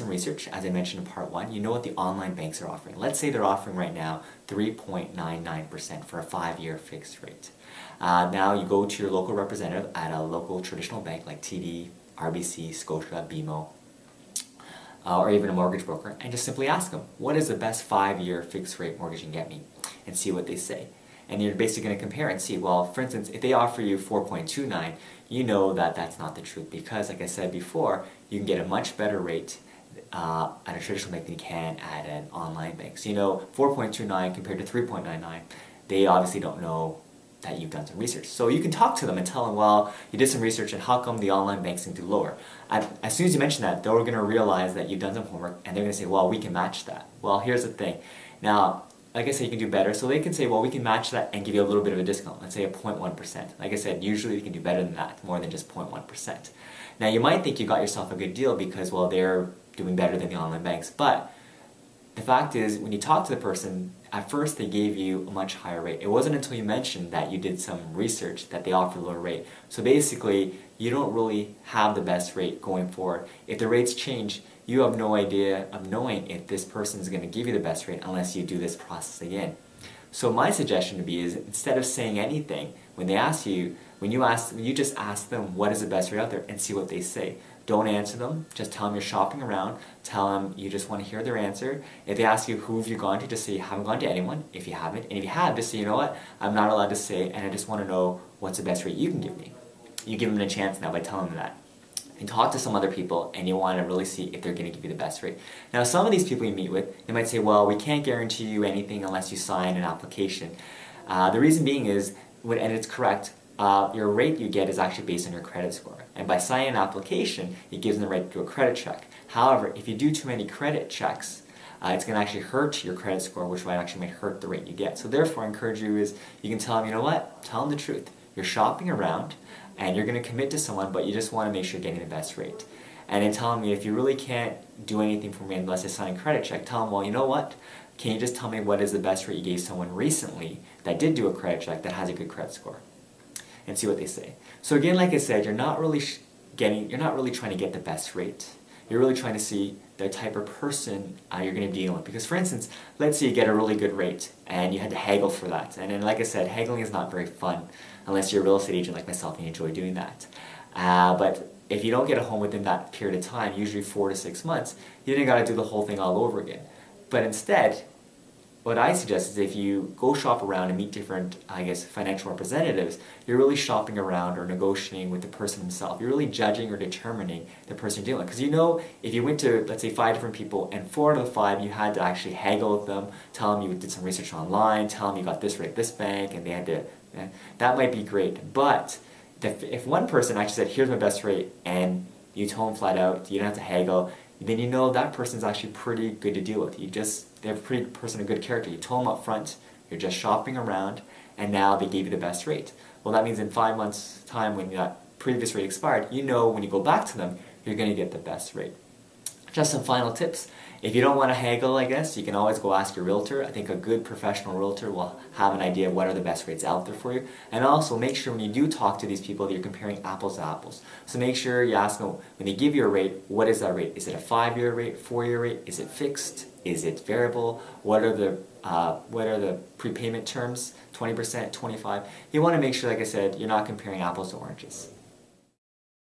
some research, as I mentioned in part 1, you know what the online banks are offering. Let's say they're offering right now 3.99% for a 5-year fixed rate. Now you go to your local representative at a local traditional bank like TD, RBC, Scotia, BMO, or even a mortgage broker, and just simply ask them, what is the best 5-year fixed rate mortgage you can get me? And see what they say. And you're basically going to compare and see, well, for instance, if they offer you 4.29, you know that that's not the truth because, like I said before, you can get a much better rate at a traditional bank than you can at an online bank. So you know 4.29 compared to 3.99, they obviously don't know that you've done some research. So you can talk to them and tell them, well, you did some research and how come the online banks seem to do lower? As soon as you mention that, they're going to realize that you've done some homework and they're going to say, well, we can match that. Well, here's the thing. Now, like I said, you can do better. So they can say, well, we can match that and give you a little bit of a discount. Let's say a 0.1%. Like I said, usually you can do better than that, more than just 0.1%. Now, you might think you got yourself a good deal because, well, they're doing better than the online banks. But the fact is, when you talk to the person, at first they gave you a much higher rate. It wasn't until you mentioned that you did some research that they offered a lower rate. So basically, you don't really have the best rate going forward. If the rates change, you have no idea of knowing if this person is going to give you the best rate unless you do this process again. So my suggestion would be is instead of saying anything, when they ask you, when you just ask them what is the best rate out there and see what they say. Don't answer them, just tell them you're shopping around, tell them you just want to hear their answer. If they ask you who have you gone to, just say you haven't gone to anyone if you haven't. And if you have, just say, you know what, I'm not allowed to say and I just want to know what's the best rate you can give me. You give them a chance now by telling them that. And talk to some other people and you want to really see if they're going to give you the best rate. Now some of these people you meet with, they might say, well, we can't guarantee you anything unless you sign an application. The reason being is, and it's correct, your rate you get is actually based on your credit score. And by signing an application, it gives them the right to do a credit check. However, if you do too many credit checks, it's going to actually hurt your credit score, which might hurt the rate you get. So therefore, I encourage you is, you can tell them, you know what, tell them the truth. You're shopping around, and you're going to commit to someone, but you just want to make sure you're getting the best rate. And then tell me, if you really can't do anything for me unless I sign a credit check, tell them, well, you know what, can you just tell me what is the best rate you gave someone recently that did do a credit check that has a good credit score? And see what they say. So again, like I said, you're not really trying to get the best rate. You're really trying to see the type of person you're going to be dealing with. Because for instance, let's say you get a really good rate and you had to haggle for that. And then like I said, haggling is not very fun unless you're a real estate agent like myself and you enjoy doing that. But if you don't get a home within that period of time, usually 4 to 6 months, you then got to do the whole thing all over again. But instead, what I suggest is if you go shop around and meet different, financial representatives, you're really shopping around or negotiating with the person himself. You're really judging or determining the person you're dealing with. Because you know, if you went to, let's say, 5 different people and 4 out of the 5 you had to actually haggle with them, tell them you did some research online, tell them you got this rate at this bank, and they had to, that might be great. But if one person actually said, here's my best rate, and you told them flat out, you don't have to haggle, then you know that person's actually pretty good to deal with. They're a pretty person of good character. You told them up front, you're just shopping around, and now they gave you the best rate. Well, that means in 5 months' time when that previous rate expired, you know when you go back to them, you're going to get the best rate. Just some final tips. If you don't want to haggle, I guess, you can always go ask your realtor. I think a good professional realtor will have an idea of what are the best rates out there for you. And also make sure when you do talk to these people that you're comparing apples to apples. So make sure you ask them, when they give you a rate, what is that rate? Is it a 5-year rate, 4-year rate? Is it fixed? Is it variable? What are the prepayment terms? 20%, 25%? You want to make sure, like I said, you're not comparing apples to oranges.